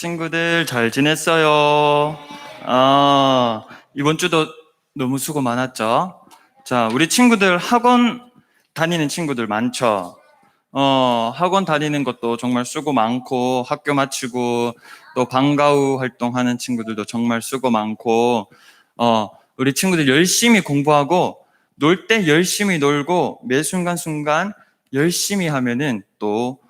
친구들 잘 지냈어요? 이번 주도 너무 수고 많았죠? 자, 우리 친구들 학원 다니는 친구들 많죠? 학원 다니는 것도 정말 수고 많고, 학교 마치고, 또 방과 후 활동하는 친구들도 정말 수고 많고, 우리 친구들 열심히 공부하고, 놀 때 열심히 놀고, 매 순간순간 열심히 하면은 또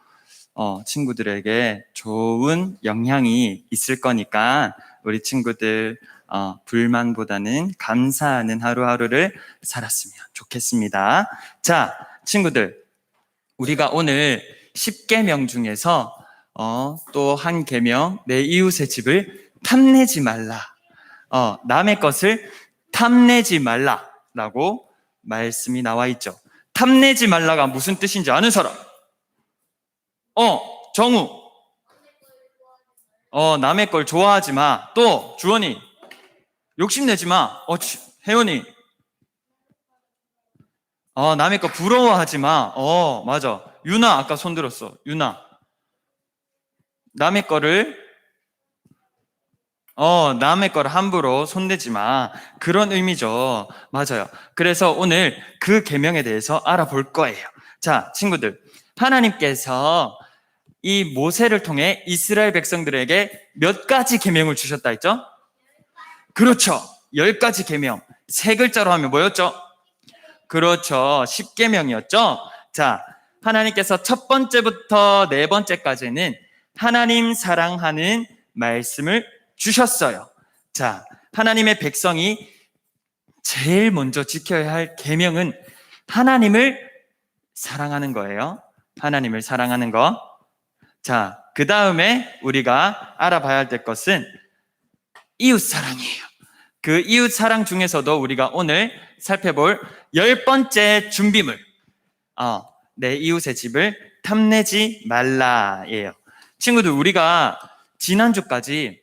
친구들에게 좋은 영향이 있을 거니까 우리 친구들 불만보다는 감사하는 하루하루를 살았으면 좋겠습니다. 자, 친구들, 우리가 오늘 10계명 중에서 또 한 계명, 내 이웃의 집을 탐내지 말라. 남의 것을 탐내지 말라라고 말씀이 나와 있죠. 탐내지 말라가 무슨 뜻인지 아는 사람? 정우. 남의 걸 좋아하지 마. 또, 주원이. 욕심내지 마. 혜원이. 남의 거 부러워하지 마. 맞아. 유나, 아까 손 들었어. 유나. 남의 거를 함부로 손대지 마. 그런 의미죠. 맞아요. 그래서 오늘 그 계명에 대해서 알아볼 거예요. 자, 친구들. 하나님께서 이 모세를 통해 이스라엘 백성들에게 몇 가지 계명을 주셨다 했죠? 그렇죠. 10가지 계명. 세 글자로 하면 뭐였죠? 그렇죠. 10계명이었죠? 자, 하나님께서 첫 번째부터 네 번째까지는 하나님 사랑하는 말씀을 주셨어요. 자, 하나님의 백성이 제일 먼저 지켜야 할 계명은 하나님을 사랑하는 거예요. 하나님을 사랑하는 거. 자, 그 다음에 우리가 알아봐야 할 것은 이웃 사랑이에요. 그 이웃 사랑 중에서도 우리가 오늘 살펴볼 10번째 준비물, 내 이웃의 집을 탐내지 말라예요. 친구들, 우리가 지난주까지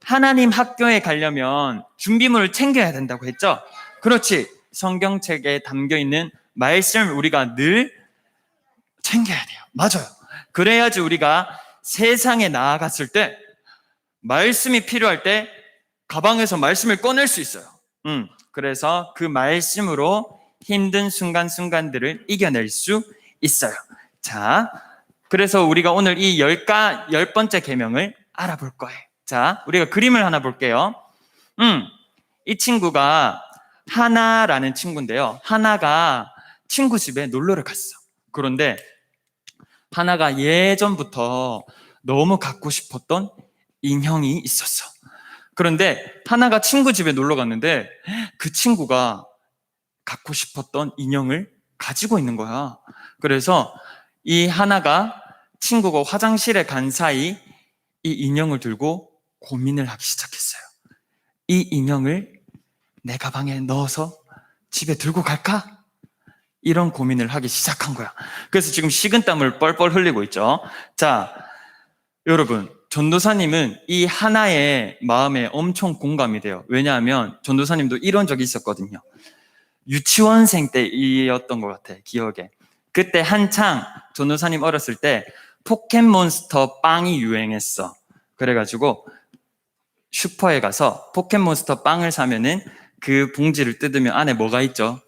하나님 학교에 가려면 준비물을 챙겨야 된다고 했죠? 그렇지. 성경책에 담겨있는 말씀을 우리가 늘 챙겨야 돼요. 맞아요. 그래야지 우리가 세상에 나아갔을 때 말씀이 필요할 때 가방에서 말씀을 꺼낼 수 있어요. 그래서 그 말씀으로 힘든 순간순간들을 이겨낼 수 있어요. 자, 그래서 우리가 오늘 이 10번째 계명을 알아볼 거예요. 자, 우리가 그림을 하나 볼게요. 이 친구가 하나라는 친구인데요. 하나가 친구 집에 놀러를 갔어. 그런데 하나가 예전부터 너무 갖고 싶었던 인형이 있었어. 그런데 하나가 친구 집에 놀러 갔는데 그 친구가 갖고 싶었던 인형을 가지고 있는 거야. 그래서 이 하나가 친구가 화장실에 간 사이 이 인형을 들고 고민을 하기 시작했어요. 이 인형을 내 가방에 넣어서 집에 들고 갈까? 이런 고민을 하기 시작한 거야. 그래서 지금 식은땀을 뻘뻘 흘리고 있죠. 자, 여러분, 전도사님은 이 하나의 마음에 엄청 공감이 돼요. 왜냐하면 전도사님도 이런 적이 있었거든요. 유치원생 때이었던 것 같아, 기억에. 그때 한창 전도사님 어렸을 때 포켓몬스터 빵이 유행했어. 그래가지고 슈퍼에 가서 포켓몬스터 빵을 사면은 그 봉지를 뜯으면 안에 뭐가 있죠?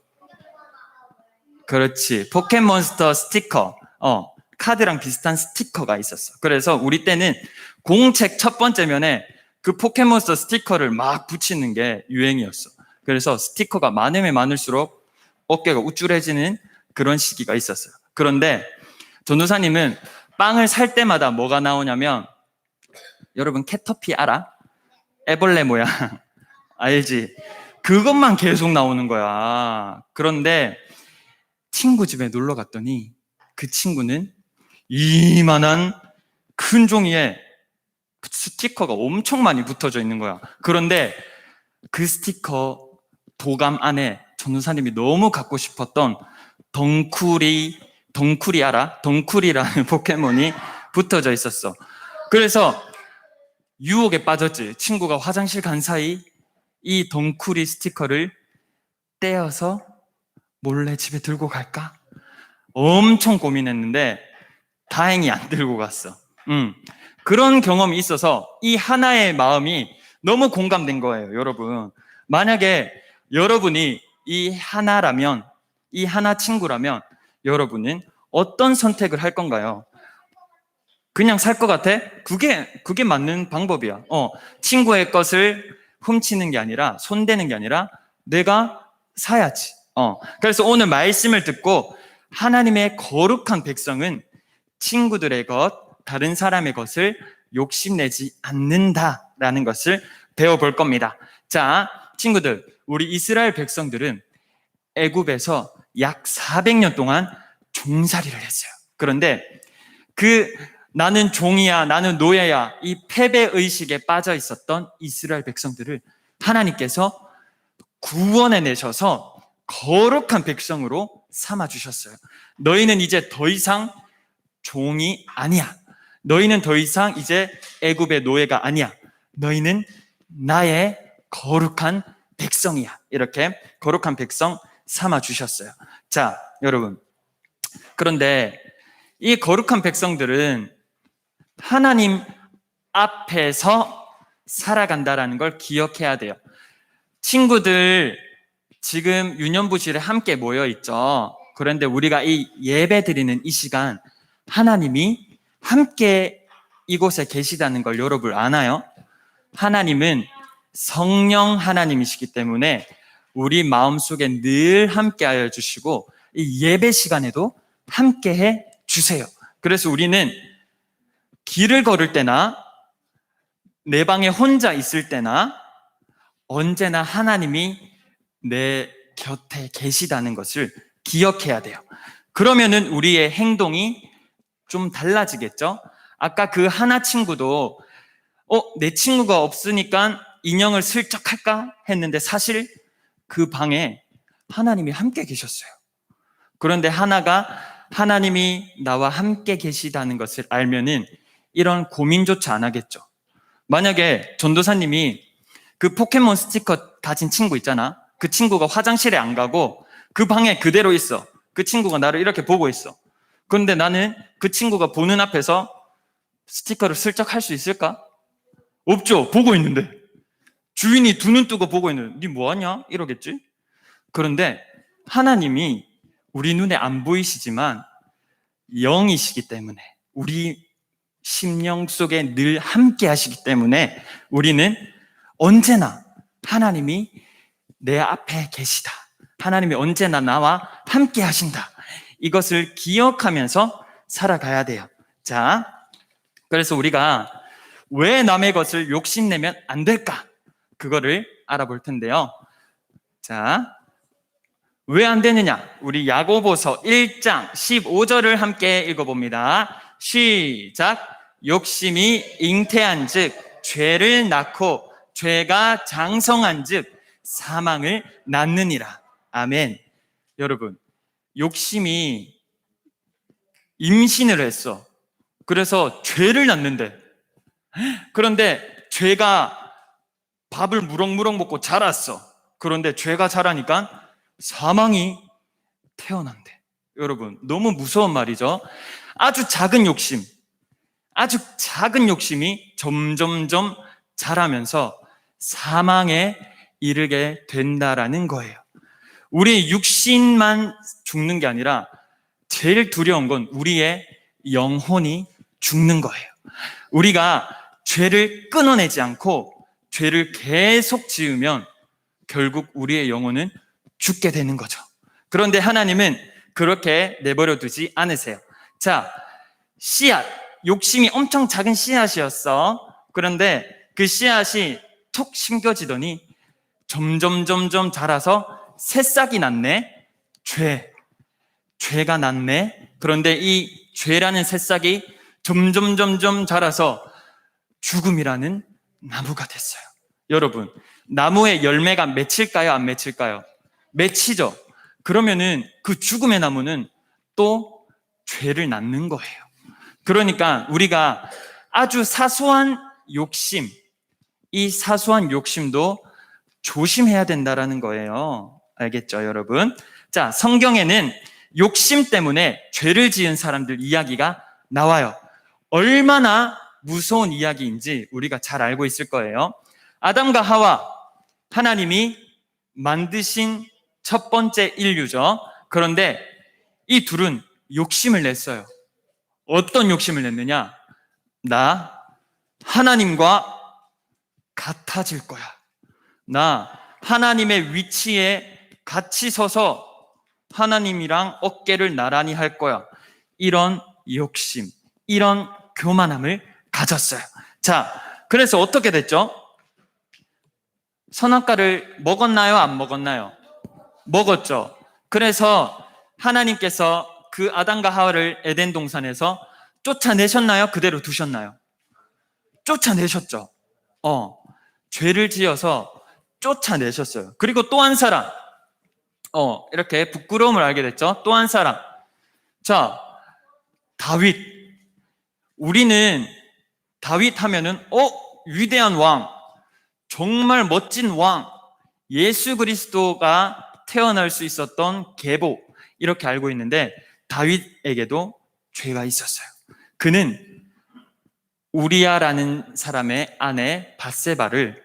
그렇지. 포켓몬스터 스티커. 카드랑 비슷한 스티커가 있었어. 그래서 우리 때는 공책 첫 번째 면에 그 포켓몬스터 스티커를 막 붙이는 게 유행이었어. 그래서 스티커가 많으면 많을수록 어깨가 우쭐해지는 그런 시기가 있었어요. 그런데 전도사님은 빵을 살 때마다 뭐가 나오냐면, 여러분 캐터피 알아? 애벌레 모양. 알지? 그것만 계속 나오는 거야. 그런데 친구 집에 놀러 갔더니 그 친구는 이만한 큰 종이에 스티커가 엄청 많이 붙어져 있는 거야. 그런데 그 스티커 도감 안에 전도사님이 너무 갖고 싶었던 덩쿨이 알아? 덩쿨이라는 포켓몬이 붙어져 있었어. 그래서 유혹에 빠졌지. 친구가 화장실 간 사이 이 덩쿨이 스티커를 떼어서 몰래 집에 들고 갈까? 엄청 고민했는데 다행히 안 들고 갔어. 그런 경험이 있어서 이 하나의 마음이 너무 공감된 거예요, 여러분. 만약에 여러분이 이 하나라면, 이 하나 친구라면 여러분은 어떤 선택을 할 건가요? 그냥 살 것 같아? 그게 맞는 방법이야. 친구의 것을 훔치는 게 아니라, 손대는 게 아니라 내가 사야지. 그래서 오늘 말씀을 듣고 하나님의 거룩한 백성은 친구들의 것, 다른 사람의 것을 욕심내지 않는다라는 것을 배워볼 겁니다. 자, 친구들, 우리 이스라엘 백성들은 애굽에서 약 400년 동안 종살이를 했어요. 그런데 나는 종이야, 나는 노예야, 이 패배의식에 빠져 있었던 이스라엘 백성들을 하나님께서 구원해 내셔서 거룩한 백성으로 삼아주셨어요. 너희는 이제 더 이상 종이 아니야. 너희는 더 이상 이제 애굽의 노예가 아니야. 너희는 나의 거룩한 백성이야. 이렇게 거룩한 백성 삼아주셨어요. 자, 여러분. 그런데 이 거룩한 백성들은 하나님 앞에서 살아간다라는 걸 기억해야 돼요. 친구들, 지금 유년부실에 함께 모여 있죠. 그런데 우리가 이 예배 드리는 이 시간, 하나님이 함께 이곳에 계시다는 걸 여러분 아나요? 하나님은 성령 하나님이시기 때문에 우리 마음속에 늘 함께 하여 주시고 이 예배 시간에도 함께 해 주세요. 그래서 우리는 길을 걸을 때나 내 방에 혼자 있을 때나 언제나 하나님이 내 곁에 계시다는 것을 기억해야 돼요. 그러면은 우리의 행동이 좀 달라지겠죠? 아까 그 하나 친구도 내 친구가 없으니까 인형을 슬쩍 할까 했는데 사실 그 방에 하나님이 함께 계셨어요. 그런데 하나가 하나님이 나와 함께 계시다는 것을 알면은 이런 고민조차 안 하겠죠. 만약에 전도사님이 그 포켓몬 스티커 가진 친구 있잖아. 그 친구가 화장실에 안 가고 그 방에 그대로 있어. 그 친구가 나를 이렇게 보고 있어. 그런데 나는 그 친구가 보는 앞에서 스티커를 슬쩍 할 수 있을까? 없죠. 보고 있는데. 주인이 두 눈 뜨고 보고 있는데 니 뭐하냐? 이러겠지. 그런데 하나님이 우리 눈에 안 보이시지만 영이시기 때문에 우리 심령 속에 늘 함께 하시기 때문에 우리는 언제나 하나님이 내 앞에 계시다. 하나님이 언제나 나와 함께 하신다. 이것을 기억하면서 살아가야 돼요. 자, 그래서 우리가 왜 남의 것을 욕심내면 안 될까? 그거를 알아볼 텐데요. 자, 왜 안 되느냐? 우리 야고보서 1장 15절을 함께 읽어봅니다. 시작. 욕심이 잉태한 즉 죄를 낳고 죄가 장성한 즉 사망을 낳느니라. 아멘. 여러분, 욕심이 임신을 했어. 그래서 죄를 낳는데, 그런데 죄가 밥을 무럭무럭 먹고 자랐어. 그런데 죄가 자라니까 사망이 태어난대. 여러분, 너무 무서운 말이죠. 아주 작은 욕심이 점점점 자라면서 사망에 이르게 된다라는 거예요. 우리 육신만 죽는 게 아니라 제일 두려운 건 우리의 영혼이 죽는 거예요. 우리가 죄를 끊어내지 않고 죄를 계속 지으면 결국 우리의 영혼은 죽게 되는 거죠. 그런데 하나님은 그렇게 내버려 두지 않으세요. 자, 씨앗, 욕심이 엄청 작은 씨앗이었어. 그런데 그 씨앗이 톡 심겨지더니 점점 자라서 새싹이 났네. 죄가 났네. 그런데 이 죄라는 새싹이 점점 자라서 죽음이라는 나무가 됐어요. 여러분, 나무의 열매가 맺힐까요? 안 맺힐까요? 맺히죠. 그러면은 그 죽음의 나무는 또 죄를 낳는 거예요. 그러니까 우리가 아주 사소한 욕심, 이 사소한 욕심도 조심해야 된다라는 거예요. 알겠죠, 여러분? 자, 성경에는 욕심 때문에 죄를 지은 사람들 이야기가 나와요. 얼마나 무서운 이야기인지 우리가 잘 알고 있을 거예요. 아담과 하와, 하나님이 만드신 첫 번째 인류죠. 그런데 이 둘은 욕심을 냈어요. 어떤 욕심을 냈느냐? 나 하나님과 같아질 거야. 나 하나님의 위치에 같이 서서 하나님이랑 어깨를 나란히 할 거야. 이런 욕심, 이런 교만함을 가졌어요. 자, 그래서 어떻게 됐죠? 선악과를 먹었나요? 안 먹었나요? 먹었죠. 그래서 하나님께서 그 아담과 하와를 에덴 동산에서 쫓아내셨나요? 그대로 두셨나요? 쫓아내셨죠. 죄를 지어서 쫓아내셨어요. 그리고 또 한 사람, 이렇게 부끄러움을 알게 됐죠. 또 한 사람. 자, 다윗. 우리는 다윗 하면은, 위대한 왕, 정말 멋진 왕, 예수 그리스도가 태어날 수 있었던 계보, 이렇게 알고 있는데, 다윗에게도 죄가 있었어요. 그는 우리아라는 사람의 아내 밧세바를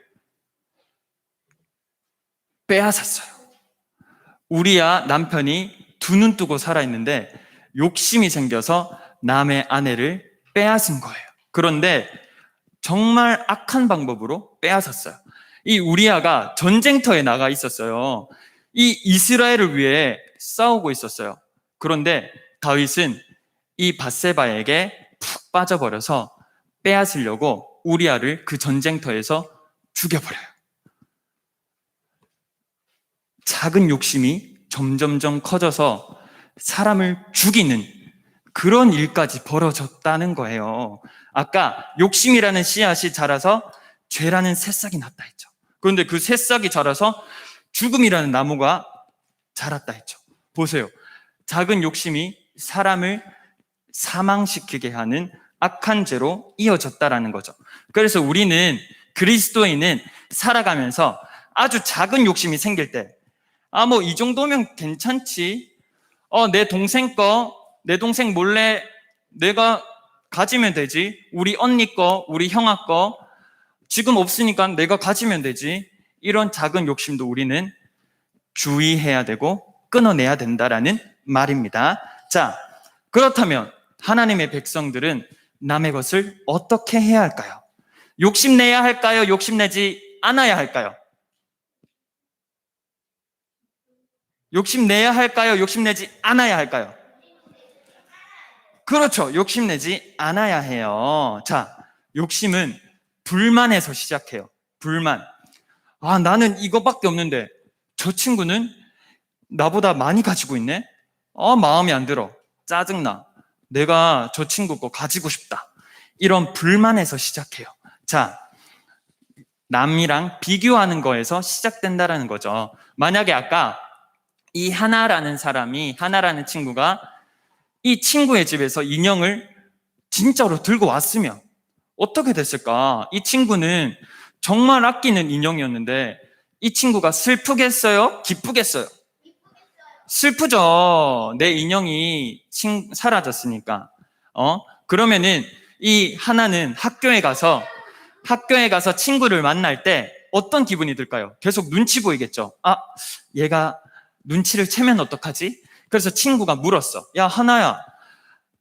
빼앗았어요. 우리아 남편이 두 눈 뜨고 살아있는데 욕심이 생겨서 남의 아내를 빼앗은 거예요. 그런데 정말 악한 방법으로 빼앗았어요. 이 우리아가 전쟁터에 나가 있었어요. 이 이스라엘을 위해 싸우고 있었어요. 그런데 다윗은 이 밧세바에게 푹 빠져버려서 빼앗으려고 우리아를 그 전쟁터에서 죽여버려요. 작은 욕심이 점점점 커져서 사람을 죽이는 그런 일까지 벌어졌다는 거예요. 아까 욕심이라는 씨앗이 자라서 죄라는 새싹이 났다 했죠. 그런데 그 새싹이 자라서 죽음이라는 나무가 자랐다 했죠. 보세요. 작은 욕심이 사람을 사망시키게 하는 악한 죄로 이어졌다라는 거죠. 그래서 우리는 그리스도인은 살아가면서 아주 작은 욕심이 생길 때, 뭐 이 정도면 괜찮지. 내 동생 몰래 내가 가지면 되지. 우리 언니 거, 우리 형아 거 지금 없으니까 내가 가지면 되지. 이런 작은 욕심도 우리는 주의해야 되고 끊어내야 된다라는 말입니다. 자, 그렇다면 하나님의 백성들은 남의 것을 어떻게 해야 할까요? 욕심내야 할까요? 욕심내지 않아야 할까요? 욕심내야 할까요? 욕심내지 않아야 할까요? 그렇죠. 욕심내지 않아야 해요. 자, 욕심은 불만에서 시작해요. 불만. 나는 이거밖에 없는데 저 친구는 나보다 많이 가지고 있네? 마음이 안 들어. 짜증나. 내가 저 친구 거 가지고 싶다. 이런 불만에서 시작해요. 자, 남이랑 비교하는 거에서 시작된다라는 거죠. 만약에 아까 이 하나라는 친구가 이 친구의 집에서 인형을 진짜로 들고 왔으면 어떻게 됐을까? 이 친구는 정말 아끼는 인형이었는데 이 친구가 슬프겠어요? 기쁘겠어요? 슬프죠. 내 인형이 사라졌으니까. 그러면은 이 하나는 학교에 가서 친구를 만날 때 어떤 기분이 들까요? 계속 눈치 보이겠죠. 얘가 눈치를 채면 어떡하지? 그래서 친구가 물었어. 야, 하나야,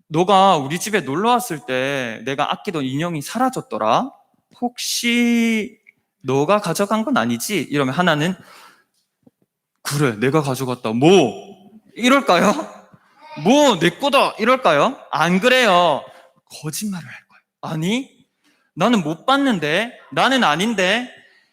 너가 우리 집에 놀러 왔을 때 내가 아끼던 인형이 사라졌더라? 혹시 너가 가져간 건 아니지? 이러면 하나는 그래, 내가 가져갔다. 이럴까요? 내 거다. 이럴까요? 안 그래요. 거짓말을 할 거예요. 아니, 나는 못 봤는데, 나는 아닌데,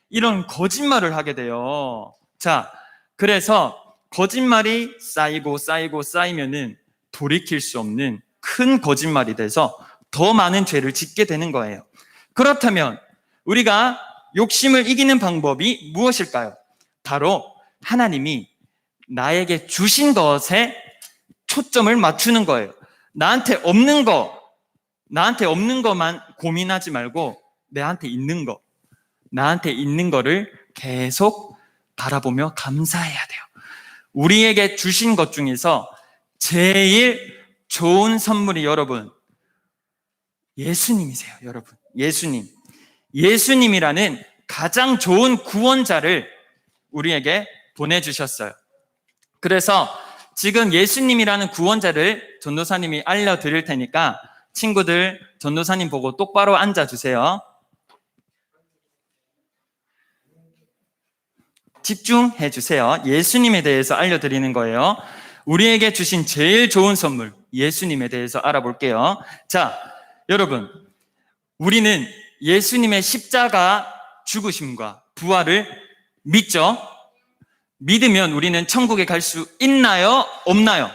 이런 거짓말을 하게 돼요. 자, 그래서 거짓말이 쌓이면은 돌이킬 수 없는 큰 거짓말이 돼서 더 많은 죄를 짓게 되는 거예요. 그렇다면 우리가 욕심을 이기는 방법이 무엇일까요? 바로 하나님이 나에게 주신 것에 초점을 맞추는 거예요. 나한테 없는 것만 고민하지 말고 나한테 있는 거를 계속 바라보며 감사해야 돼요. 우리에게 주신 것 중에서 제일 좋은 선물이 여러분, 예수님이세요, 여러분. 예수님. 예수님이라는 가장 좋은 구원자를 우리에게 보내주셨어요. 그래서 지금 예수님이라는 구원자를 전도사님이 알려드릴 테니까 친구들 전도사님 보고 똑바로 앉아주세요. 집중해 주세요. 예수님에 대해서 알려드리는 거예요. 우리에게 주신 제일 좋은 선물, 예수님에 대해서 알아볼게요. 자, 여러분, 우리는 예수님의 십자가 죽으심과 부활을 믿죠? 믿으면 우리는 천국에 갈 수 있나요? 없나요?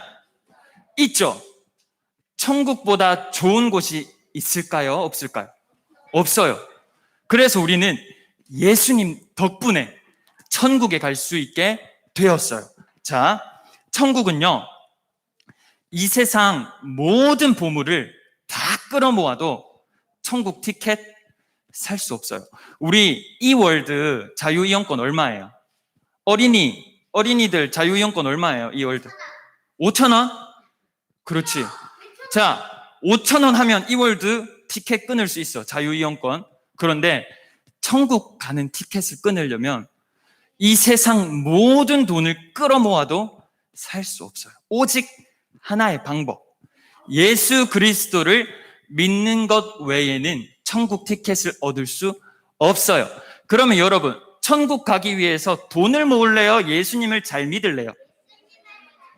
있죠? 천국보다 좋은 곳이 있을까요? 없을까요? 없어요. 그래서 우리는 예수님 덕분에 천국에 갈 수 있게 되었어요. 자, 천국은요, 이 세상 모든 보물을 다 끌어모아도 천국 티켓 살 수 없어요. 우리 이월드 자유이용권 얼마예요? 어린이들 자유이용권 얼마예요? 이월드 5,000원? 그렇지. 자, 5,000원 하면 이월드 티켓 끊을 수 있어, 자유이용권. 그런데 천국 가는 티켓을 끊으려면 이 세상 모든 돈을 끌어모아도 살 수 없어요. 오직 하나의 방법, 예수 그리스도를 믿는 것 외에는 천국 티켓을 얻을 수 없어요. 그러면 여러분, 천국 가기 위해서 돈을 모을래요? 예수님을 잘 믿을래요?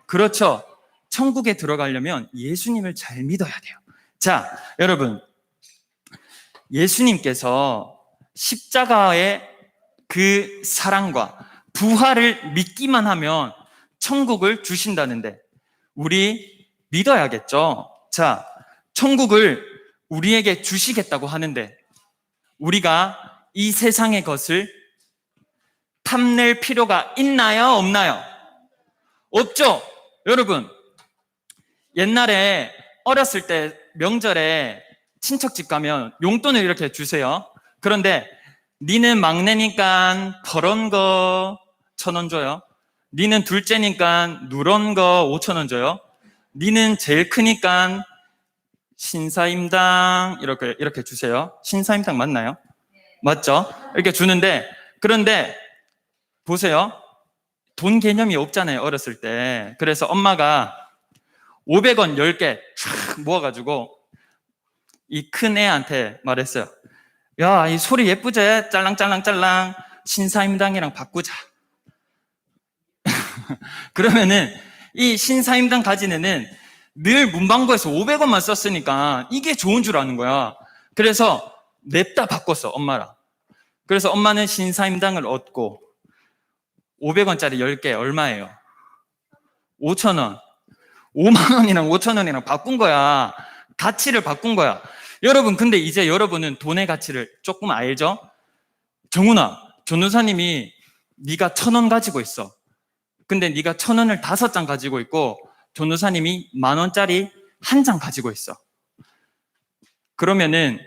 그렇죠. 천국에 들어가려면 예수님을 잘 믿어야 돼요. 자, 여러분, 예수님께서 십자가의 그 사랑과 부활을 믿기만 하면 천국을 주신다는데 우리 믿어야겠죠. 자, 천국을 우리에게 주시겠다고 하는데 우리가 이 세상의 것을 탐낼 필요가 있나요? 없나요? 없죠. 여러분, 옛날에 어렸을 때 명절에 친척집 가면 용돈을 이렇게 주세요. 그런데 니는 막내니까 퍼런 거 1,000원 줘요. 니는 둘째니까 누런 거 5,000원 줘요. 니는 제일 크니까 신사임당 이렇게 주세요. 신사임당 맞나요? 맞죠? 이렇게 주는데, 그런데 보세요. 돈 개념이 없잖아요, 어렸을 때. 그래서 엄마가 500원 10개 쫙 모아가지고 이 큰 애한테 말했어요. 야, 이 소리 예쁘지? 짤랑짤랑짤랑 신사임당이랑 바꾸자. 그러면은 이 신사임당 가진 애는 늘 문방구에서 500원만 썼으니까 이게 좋은 줄 아는 거야. 그래서 냅다 바꿨어, 엄마랑. 그래서 엄마는 신사임당을 얻고 500원짜리 10개 얼마예요? 5,000원. 5만 원이랑 5천 원이랑 바꾼 거야. 가치를 바꾼 거야. 여러분, 근데 이제 여러분은 돈의 가치를 조금 알죠? 정훈아, 전도사님이 네가 1,000원 가지고 있어. 근데 네가 1,000원을 5장 가지고 있고 전도사님이 10,000원짜리 1장 가지고 있어. 그러면은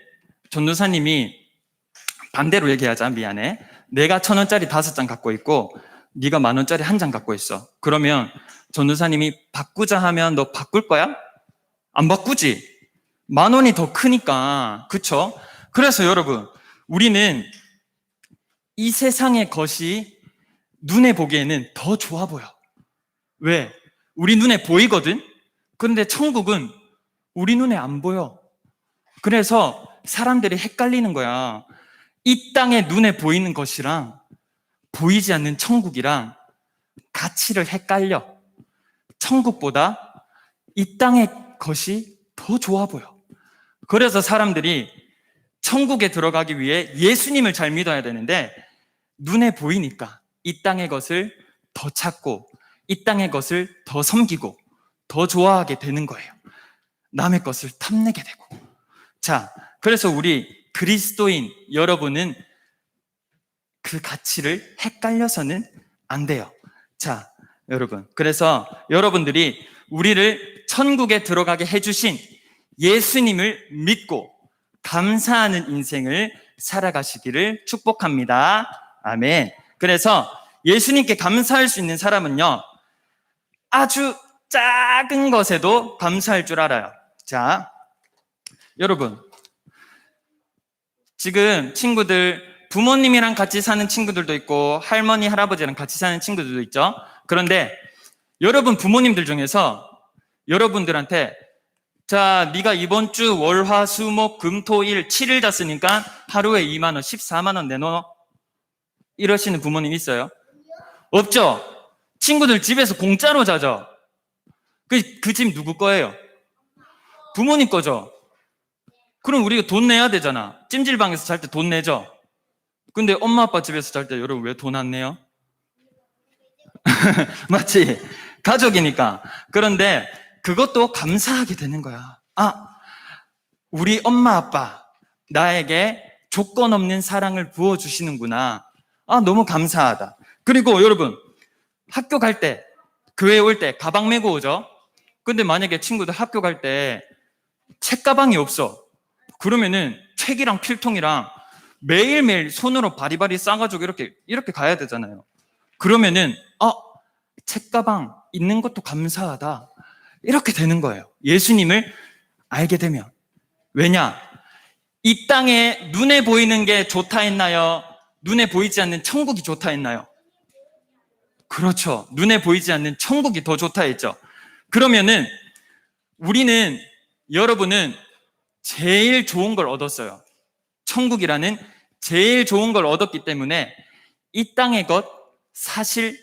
전도사님이 반대로 얘기하자. 미안해. 내가 1,000원짜리 5장 갖고 있고 네가 10,000원짜리 1장 갖고 있어. 그러면 전도사님이 바꾸자 하면 너 바꿀 거야? 안 바꾸지? 10,000원이 더 크니까. 그쵸? 그래서 여러분, 우리는 이 세상의 것이 눈에 보기에는 더 좋아 보여. 왜? 우리 눈에 보이거든? 그런데 천국은 우리 눈에 안 보여. 그래서 사람들이 헷갈리는 거야. 이 땅에 눈에 보이는 것이랑 보이지 않는 천국이랑 가치를 헷갈려. 천국보다 이 땅의 것이 더 좋아 보여. 그래서 사람들이 천국에 들어가기 위해 예수님을 잘 믿어야 되는데 눈에 보이니까 이 땅의 것을 더 찾고 이 땅의 것을 더 섬기고 더 좋아하게 되는 거예요. 남의 것을 탐내게 되고. 자, 그래서 우리 그리스도인 여러분은 그 가치를 헷갈려서는 안 돼요. 자, 여러분, 그래서 여러분들이 우리를 천국에 들어가게 해주신 예수님을 믿고 감사하는 인생을 살아가시기를 축복합니다. 아멘. 그래서 예수님께 감사할 수 있는 사람은요, 아주 작은 것에도 감사할 줄 알아요. 자, 여러분, 지금 친구들, 부모님이랑 같이 사는 친구들도 있고 할머니, 할아버지랑 같이 사는 친구들도 있죠. 그런데 여러분 부모님들 중에서 여러분들한테 자, 네가 이번 주 월, 화, 수, 목, 금, 토, 일 7일 잤으니까 하루에 2만 원, 14만 원 내놓어. 이러시는 부모님 있어요? 없죠? 친구들 집에서 공짜로 자죠? 그 집 누구 거예요? 부모님 거죠? 그럼 우리가 돈 내야 되잖아. 찜질방에서 잘 때 돈 내죠? 근데 엄마 아빠 집에서 잘 때 여러분 왜 돈 안 내요? 맞지? 가족이니까. 그런데 그것도 감사하게 되는 거야. 아, 우리 엄마 아빠 나에게 조건 없는 사랑을 부어주시는구나. 아, 너무 감사하다. 그리고 여러분 학교 갈 때, 교회 올 때 가방 메고 오죠? 근데 만약에 친구들 학교 갈 때 책가방이 없어. 그러면은 책이랑 필통이랑 매일매일 손으로 바리바리 싸가지고 이렇게 가야 되잖아요. 그러면은 책가방 있는 것도 감사하다. 이렇게 되는 거예요. 예수님을 알게 되면. 왜냐? 이 땅에 눈에 보이는 게 좋다 했나요? 눈에 보이지 않는 천국이 좋다 했나요? 그렇죠. 눈에 보이지 않는 천국이 더 좋다 했죠. 그러면은 우리는, 여러분은 제일 좋은 걸 얻었어요. 천국이라는 제일 좋은 걸 얻었기 때문에 이 땅의 것 사실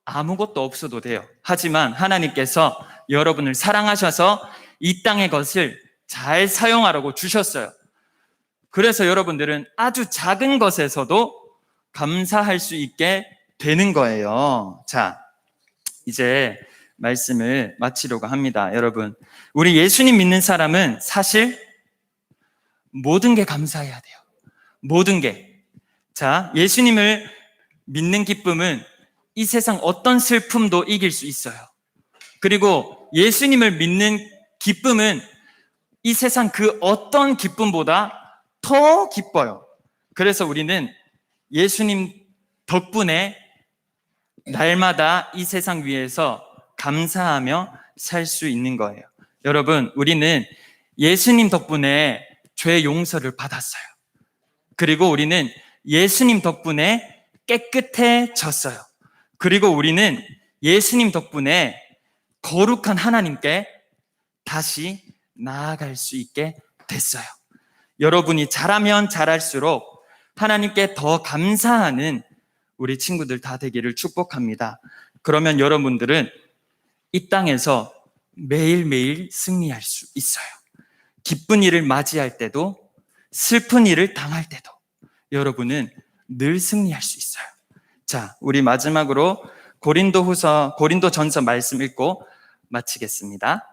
아무것도 없어도 돼요. 하지만 하나님께서 여러분을 사랑하셔서 이 땅의 것을 잘 사용하라고 주셨어요. 그래서 여러분들은 아주 작은 것에서도 감사할 수 있게 되는 거예요. 자, 이제 말씀을 마치려고 합니다. 여러분, 우리 예수님 믿는 사람은 사실 모든 게 감사해야 돼요. 모든 게. 자, 예수님을 믿는 기쁨은 이 세상 어떤 슬픔도 이길 수 있어요. 그리고 예수님을 믿는 기쁨은 이 세상 그 어떤 기쁨보다 더 기뻐요. 그래서 우리는 예수님 덕분에 날마다 이 세상 위에서 감사하며 살 수 있는 거예요. 여러분, 우리는 예수님 덕분에 죄 용서를 받았어요. 그리고 우리는 예수님 덕분에 깨끗해졌어요. 그리고 우리는 예수님 덕분에 거룩한 하나님께 다시 나아갈 수 있게 됐어요. 여러분이 잘하면 잘할수록 하나님께 더 감사하는 우리 친구들 다 되기를 축복합니다. 그러면 여러분들은 이 땅에서 매일매일 승리할 수 있어요. 기쁜 일을 맞이할 때도 슬픈 일을 당할 때도 여러분은 늘 승리할 수 있어요. 자, 우리 마지막으로 고린도전서 말씀 읽고 마치겠습니다.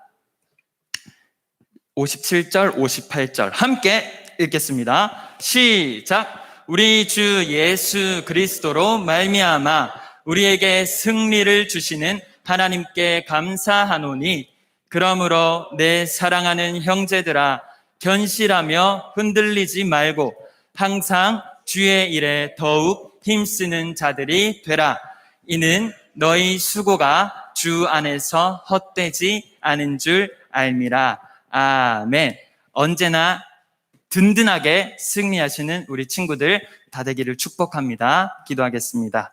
57절, 58절 함께 읽겠습니다. 시작. 우리 주 예수 그리스도로 말미암아 우리에게 승리를 주시는 하나님께 감사하노니, 그러므로 내 사랑하는 형제들아, 견실하며 흔들리지 말고 항상 주의 일에 더욱 힘쓰는 자들이 되라. 이는 너희 수고가 주 안에서 헛되지 않은 줄 알미라. 아멘. 언제나 든든하게 승리하시는 우리 친구들 다 되기를 축복합니다. 기도하겠습니다.